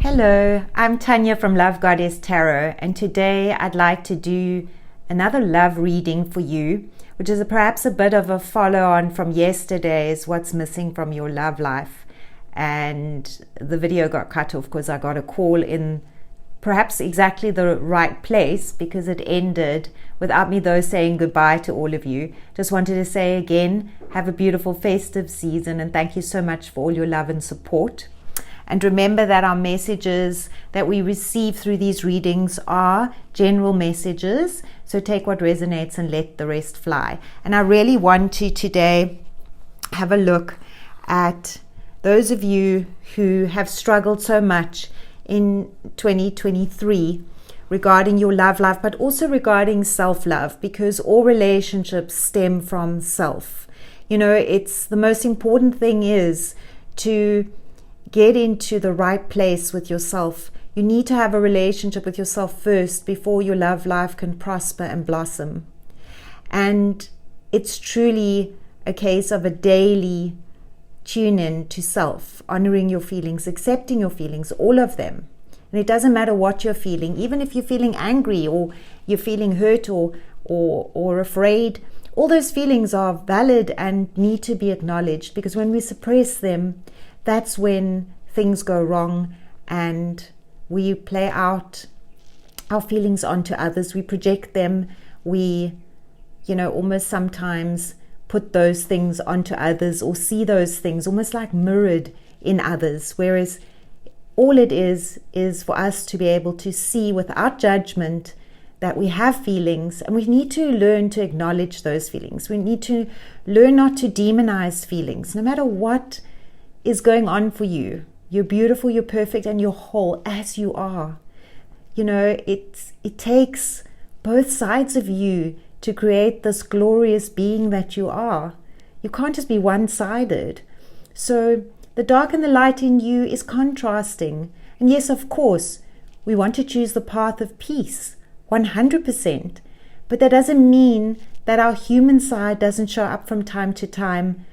Hello, I'm Tanya from Love Goddess Tarot, and today I'd like to do another love reading for you, which is perhaps a bit of a follow-on from yesterday's What's Missing from Your Love Life. And the video got cut off because I got a call in perhaps exactly the right place because it ended without me though saying goodbye to all of you. Just wanted to say again, have a beautiful festive season and thank you so much for all your love and support. And remember that our messages that we receive through these readings are general messages. So take what resonates and let the rest fly. And I really want to today have a look at those of you who have struggled so much in 2023 regarding your love life, but also regarding self-love, because all relationships stem from self. You know, it's the most important thing is to get into the right place with yourself. You need to have a relationship with yourself first before your love life can prosper and blossom. And it's truly a case of a daily tune in to self, honoring your feelings, accepting your feelings, all of them. And it doesn't matter what you're feeling, even if you're feeling angry or you're feeling hurt or afraid, all those feelings are valid and need to be acknowledged, because when we suppress them, that's when things go wrong and we play out our feelings onto others. We project them. We, almost sometimes put those things onto others or see those things almost like mirrored in others. Whereas all it is for us to be able to see without judgment that we have feelings, and we need to learn to acknowledge those feelings. We need to learn not to demonize feelings, no matter what is going on for you. You're beautiful, you're perfect, and you're whole as you are. It takes both sides of you to create this glorious being that you are. You can't just be one-sided. So the dark and the light in you is contrasting. And yes, of course, we want to choose the path of peace, 100%. But that doesn't mean that our human side doesn't show up from time to time.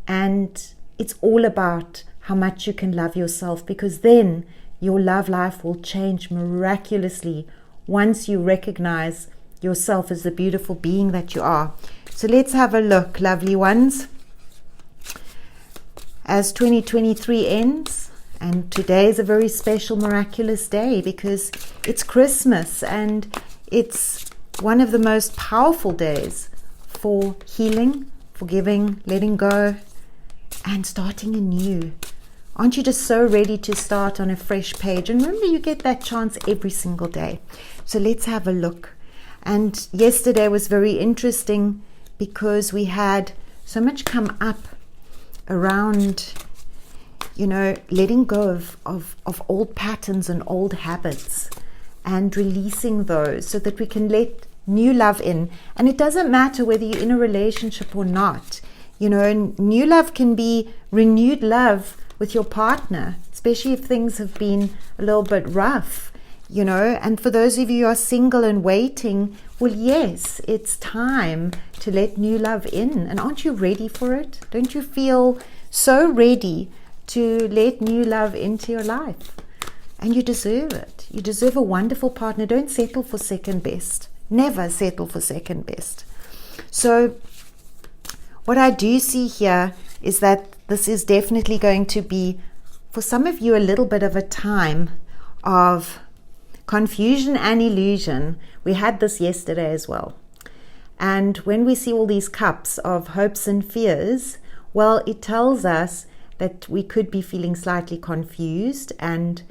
And it's all about how much you can love yourself, because then your love life will change miraculously once you recognize yourself as the beautiful being that you are. So let's have a look, lovely ones. As 2023 ends, and today is a very special, miraculous day because it's Christmas and it's one of the most powerful days for healing, forgiving, letting go, and starting anew. Aren't you just so ready to start on a fresh page? And remember, you get that chance every single day. So let's have a look. And yesterday was very interesting because we had so much come up around, letting go of old patterns and old habits and releasing those so that we can let new love in. And it doesn't matter whether you're in a relationship or not. New love can be renewed love with your partner, especially if things have been a little bit rough, and for those of you who are single and waiting, well, yes, it's time to let new love in. And aren't you ready for it? Don't you feel so ready to let new love into your life? And you deserve it. You deserve a wonderful partner. Don't settle for second best. Never settle for second best. So what I do see here is that this is definitely going to be, for some of you, a little bit of a time of confusion and illusion. We had this yesterday as well. And when we see all these cups of hopes and fears, well, it tells us that we could be feeling slightly confused, and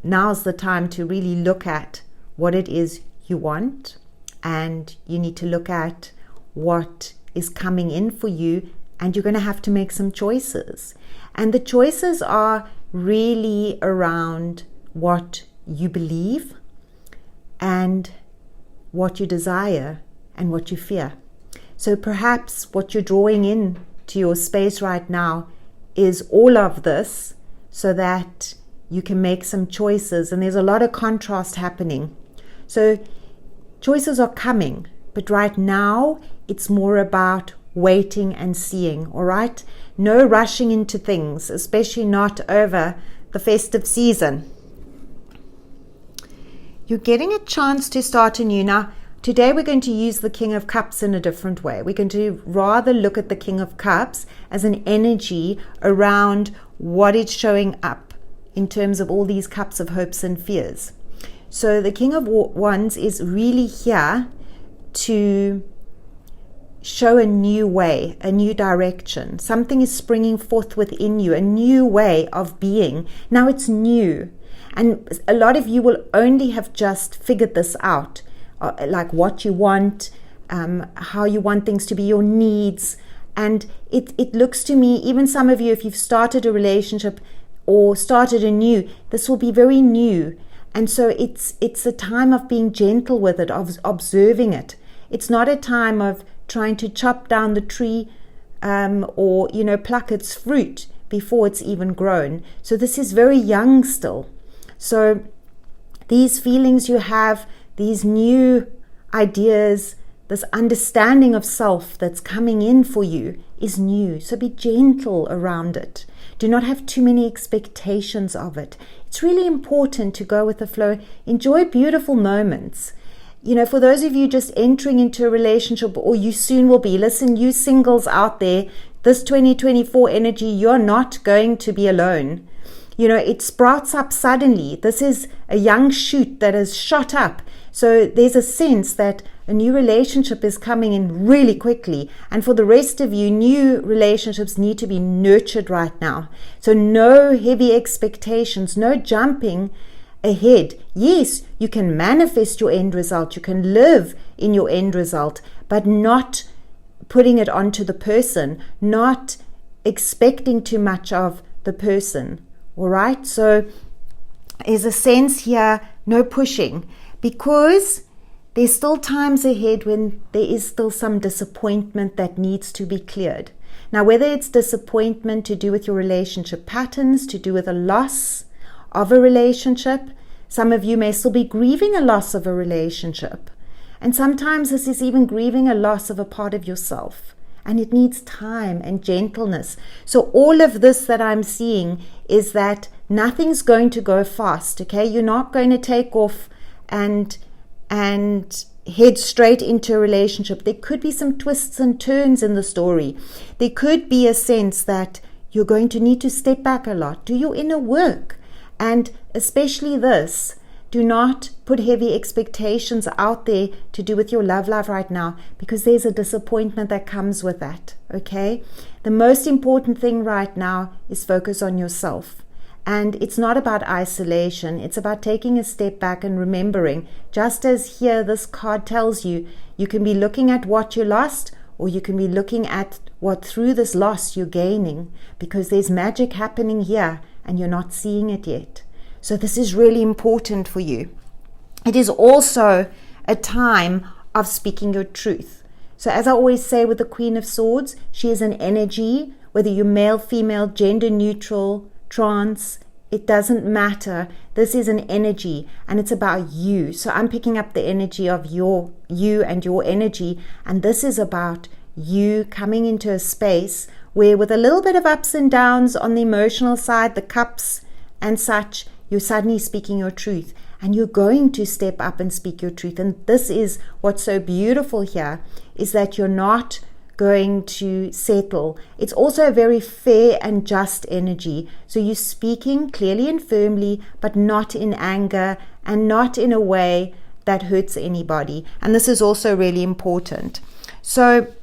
now's the time to really look at what it is you want, and you need to look at what is coming in for you, and you're going to have to make some choices. And the choices are really around what you believe and what you desire and what you fear. So perhaps what you're drawing in to your space right now is all of this so that you can make some choices. And there's a lot of contrast happening. So choices are coming, but right now it's more about waiting and seeing, all right? No rushing into things, especially not over the festive season. You're getting a chance to start anew. Now, today we're going to use the King of Cups in a different way. We're going to rather look at the King of Cups as an energy around what is showing up in terms of all these cups of hopes and fears. So the King of Wands is really here to show a new way, a new direction. Something is springing forth within you, a new way of being. Now it's new. And a lot of you will only have just figured this out, like what you want, how you want things to be, your needs. And it looks to me, even some of you, if you've started a relationship or started anew, this will be very new. And so it's a time of being gentle with it, of observing it. It's not a time of trying to chop down the tree or, pluck its fruit before it's even grown. So this is very young still. So these feelings you have, these new ideas, this understanding of self that's coming in for you is new. So be gentle around it. Do not have too many expectations of it. It's really important to go with the flow. Enjoy beautiful moments. For those of you just entering into a relationship, or you soon will be, listen, you singles out there, this 2024 energy, you're not going to be alone. It sprouts up suddenly. This is a young shoot that has shot up. So there's a sense that a new relationship is coming in really quickly. And for the rest of you, new relationships need to be nurtured right now. So no heavy expectations, no jumping ahead. Yes, you can manifest your end result. You can live in your end result, but not putting it onto the person, not expecting too much of the person. All right, so there's a sense here, no pushing, because there's still times ahead when there is still some disappointment that needs to be cleared. Now, whether it's disappointment to do with your relationship patterns, to do with a loss of a relationship, some of you may still be grieving a loss of a relationship. And sometimes this is even grieving a loss of a part of yourself. And it needs time and gentleness. So all of this that I'm seeing is that nothing's going to go fast, okay? You're not going to take off and head straight into a relationship. There could be some twists and turns in the story. There could be a sense that you're going to need to step back a lot, do your inner work. And especially this, do not put heavy expectations out there to do with your love life right now, because there's a disappointment that comes with that, okay? The most important thing right now is focus on yourself. And it's not about isolation. It's about taking a step back and remembering, just as here this card tells you, you can be looking at what you lost, or you can be looking at what through this loss you're gaining, because there's magic happening here and you're not seeing it yet. So this is really important for you. It is also a time of speaking your truth. So as I always say with the Queen of Swords, she is an energy, whether you're male, female, gender neutral, trans, it doesn't matter. This is an energy and it's about you. So I'm picking up the energy of you and your energy. And this is about you coming into a space where, with a little bit of ups and downs on the emotional side, the cups and such, you're suddenly speaking your truth, and you're going to step up and speak your truth. And this is what's so beautiful here, is that you're not going to settle. It's also a very fair and just energy. So you're speaking clearly and firmly, but not in anger and not in a way that hurts anybody. And this is also really important. So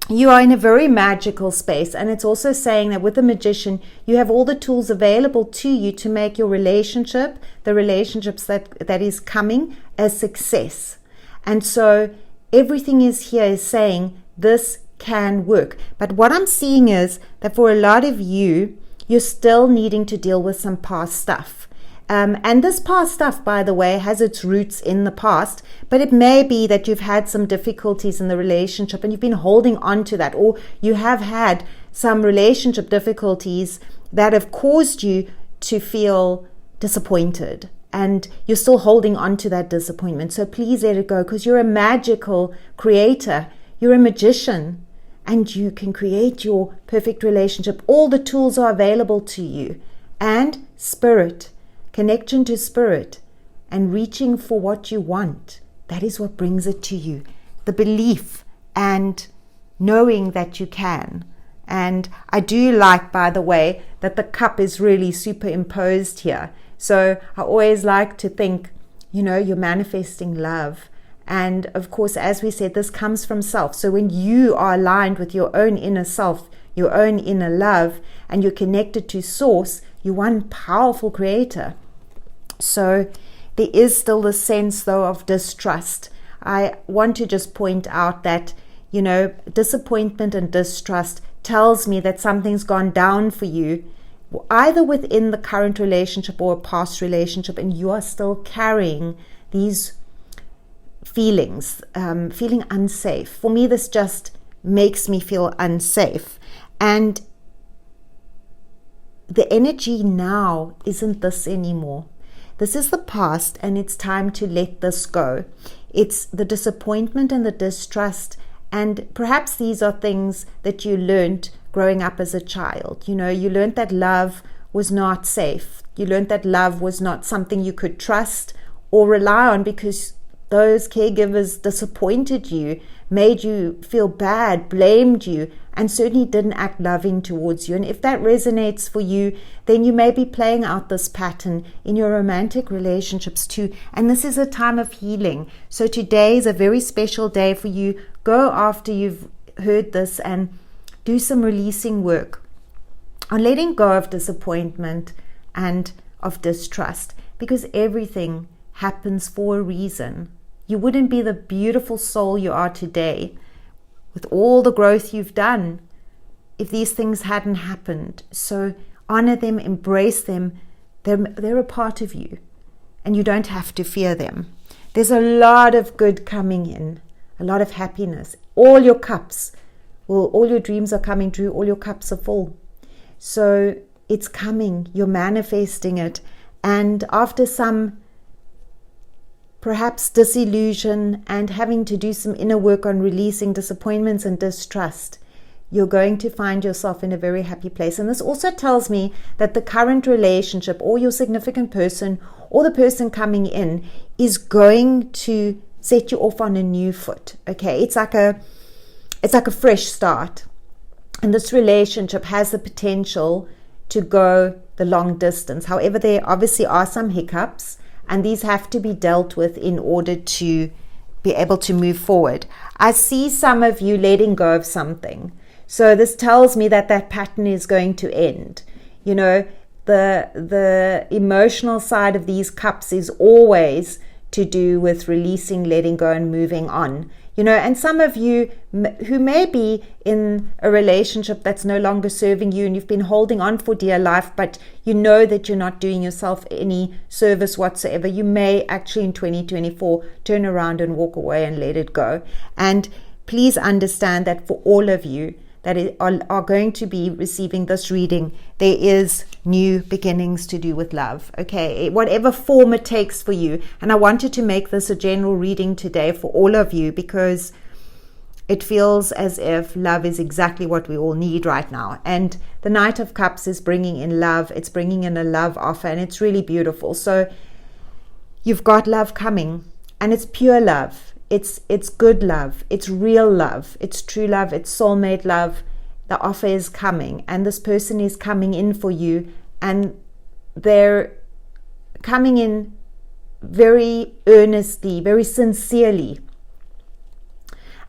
you are in a very magical space, and it's also saying that with the Magician, you have all the tools available to you to make your relationship, the relationships that is coming, a success. And so everything is here is saying this can work. But what I'm seeing is that for a lot of you, you're still needing to deal with some past stuff. And this past stuff, by the way, has its roots in the past, but it may be that you've had some difficulties in the relationship and you've been holding on to that, or you have had some relationship difficulties that have caused you to feel disappointed, and you're still holding on to that disappointment. So please let it go, because you're a magical creator. You're a magician, and you can create your perfect relationship. All the tools are available to you. And spirit, connection to spirit, and reaching for what you want. That is what brings it to you. The belief and knowing that you can. And I do like, by the way, that the cup is really superimposed here. So I always like to think, you're manifesting love. And of course, as we said, this comes from self. So when you are aligned with your own inner self, your own inner love, and you're connected to source, you're one powerful creator. So there is still the sense, though, of distrust. I want to just point out that, disappointment and distrust tells me that something's gone down for you, either within the current relationship or a past relationship, and you are still carrying these feelings, feeling unsafe. For me, this just makes me feel unsafe. And the energy now isn't this anymore. This is the past, and it's time to let this go. It's the disappointment and the distrust, and perhaps these are things that you learned growing up as a child. You learned that love was not safe. You learned that love was not something you could trust or rely on, because those caregivers disappointed you, made you feel bad, blamed you, and certainly didn't act loving towards you. And if that resonates for you, then you may be playing out this pattern in your romantic relationships too. And this is a time of healing. So today is a very special day for you. Go after you've heard this and do some releasing work on letting go of disappointment and of distrust, because everything happens for a reason. You wouldn't be the beautiful soul you are today, with all the growth you've done, if these things hadn't happened. So honor them, embrace them. They're a part of you, and you don't have to fear them. There's a lot of good coming in, a lot of happiness. All your cups, all your dreams are coming true. All your cups are full. So it's coming. You're manifesting it. And after some perhaps disillusion and having to do some inner work on releasing disappointments and distrust, you're going to find yourself in a very happy place. And this also tells me that the current relationship, or your significant person, or the person coming in, is going to set you off on a new foot. Okay, it's like a fresh start. And this relationship has the potential to go the long distance. However, there obviously are some hiccups, and these have to be dealt with in order to be able to move forward. I see some of you letting go of something. So this tells me that that pattern is going to end. The emotional side of these cups is always to do with releasing, letting go, and moving on. And some of you who may be in a relationship that's no longer serving you, and you've been holding on for dear life, but you know that you're not doing yourself any service whatsoever, you may actually in 2024 turn around and walk away and let it go. And please understand that for all of you that are going to be receiving this reading, there is new beginnings to do with love, okay? Whatever form it takes for you. And I wanted to make this a general reading today for all of you, because it feels as if love is exactly what we all need right now. And the Knight of Cups is bringing in love. It's bringing in a love offer, and it's really beautiful. So you've got love coming, and it's pure love. It's good love, it's real love, it's true love, it's soulmate love. The offer is coming, and this person is coming in for you, and they're coming in very earnestly, very sincerely,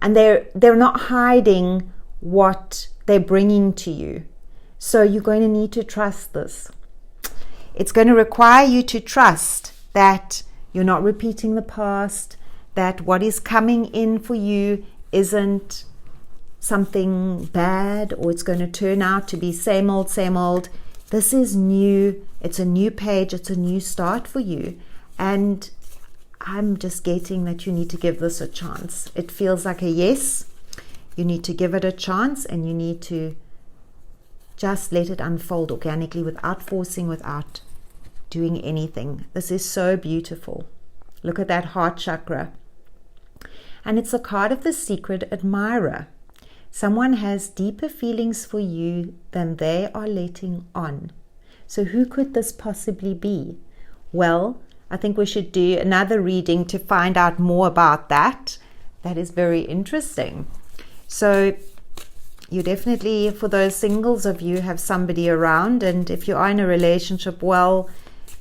and they're not hiding what they're bringing to you. So you're going to need to trust this. It's going to require you to trust that you're not repeating the past, that what is coming in for you isn't something bad, or it's going to turn out to be same old, same old. This is new. It's a new page. It's a new start for you. And I'm just getting that you need to give this a chance. It feels like a yes. You need to give it a chance, and you need to just let it unfold organically without forcing, without doing anything. This is so beautiful. Look at that heart chakra. And it's a card of the secret admirer. Someone has deeper feelings for you than they are letting on. So who could this possibly be? Well, I think we should do another reading to find out more about that. That is very interesting. So you definitely, for those singles of you, have somebody around. And if you are in a relationship, well,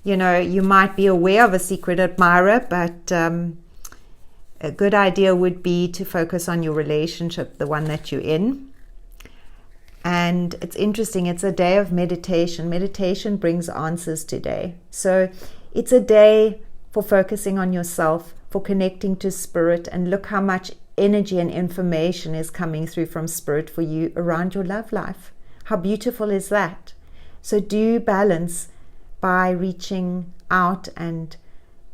you might be aware of a secret admirer, but a good idea would be to focus on your relationship, the one that you're in. And it's interesting, it's a day of meditation. Meditation brings answers today. So it's a day for focusing on yourself, for connecting to spirit, and look how much energy and information is coming through from spirit for you around your love life. How beautiful is that? So do balance by reaching out and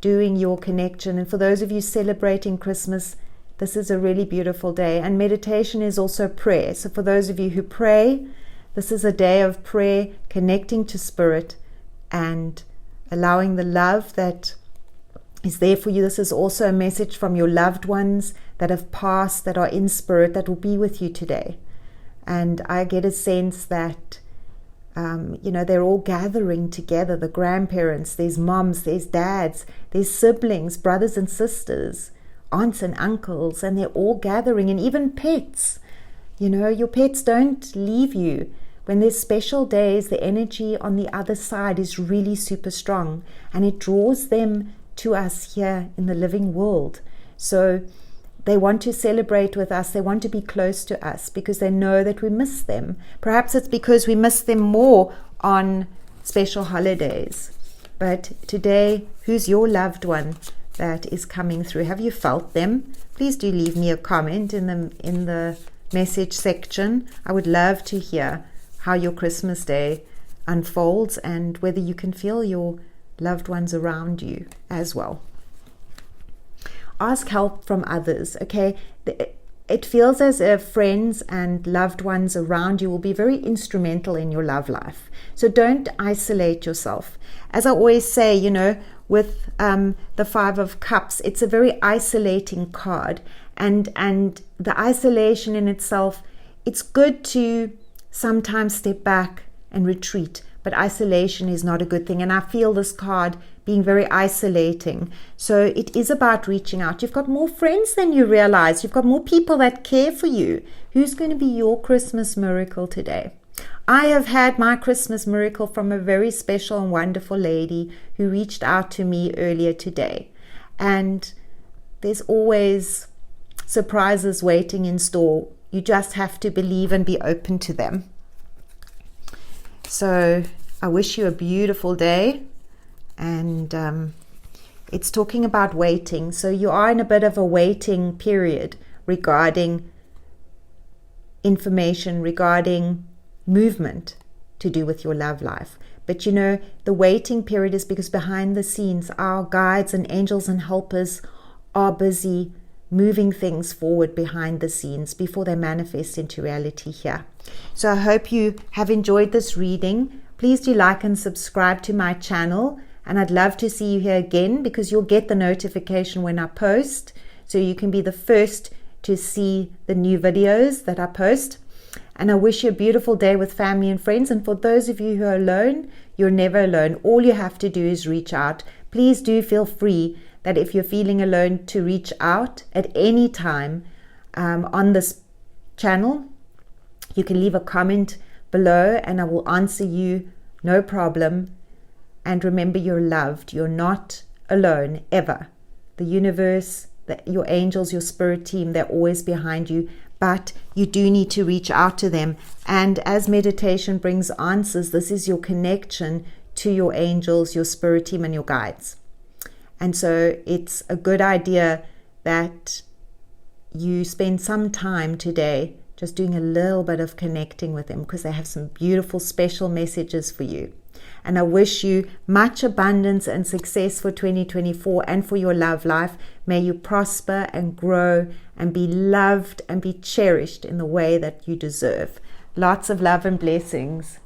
doing your connection. And for those of you celebrating Christmas, this is a really beautiful day. And meditation is also prayer. So for those of you who pray, this is a day of prayer, connecting to spirit and allowing the love that is there for you. This is also a message from your loved ones that have passed, that are in spirit, that will be with you today. And I get a sense that they're all gathering together, the grandparents, there's moms, there's dads, there's siblings, brothers and sisters, aunts and uncles, and they're all gathering, and even pets. Your pets don't leave you. When there's special days, the energy on the other side is really super strong, and it draws them to us here in the living world. So they want to celebrate with us. They want to be close to us because they know that we miss them. Perhaps it's because we miss them more on special holidays. But today, who's your loved one that is coming through? Have you felt them? Please do leave me a comment in the message section. I would love to hear how your Christmas day unfolds and whether you can feel your loved ones around you as well. Ask help from others, okay? It feels as if friends and loved ones around you will be very instrumental in your love life. So don't isolate yourself. As I always say, with the Five of Cups, it's a very isolating card. And the isolation in itself, it's good to sometimes step back and retreat. But isolation is not a good thing. And I feel this card being very isolating. So it is about reaching out. You've got more friends than you realize. You've got more people that care for you. Who's going to be your Christmas miracle today? I have had my Christmas miracle from a very special and wonderful lady who reached out to me earlier today. And there's always surprises waiting in store. You just have to believe and be open to them. So I wish you a beautiful day, and it's talking about waiting. So you are in a bit of a waiting period regarding information, regarding movement to do with your love life. But the waiting period is because behind the scenes, our guides and angels and helpers are busy moving things forward behind the scenes before they manifest into reality here. So I hope you have enjoyed this reading. Please do like and subscribe to my channel, and I'd love to see you here again because you'll get the notification when I post, so you can be the first to see the new videos that I post. And I wish you a beautiful day with family and friends. And for those of you who are alone, you're never alone. All you have to do is reach out. Please do feel free that if you're feeling alone to reach out at any time on this channel. You can leave a comment below and I will answer you, no problem. And remember, you're loved. You're not alone, ever. The universe, your angels, your spirit team, they're always behind you. But you do need to reach out to them. And as meditation brings answers, this is your connection to your angels, your spirit team, and your guides. And so it's a good idea that you spend some time today just doing a little bit of connecting with them, because they have some beautiful special messages for you. And I wish you much abundance and success for 2024 and for your love life. May you prosper and grow and be loved and be cherished in the way that you deserve. Lots of love and blessings.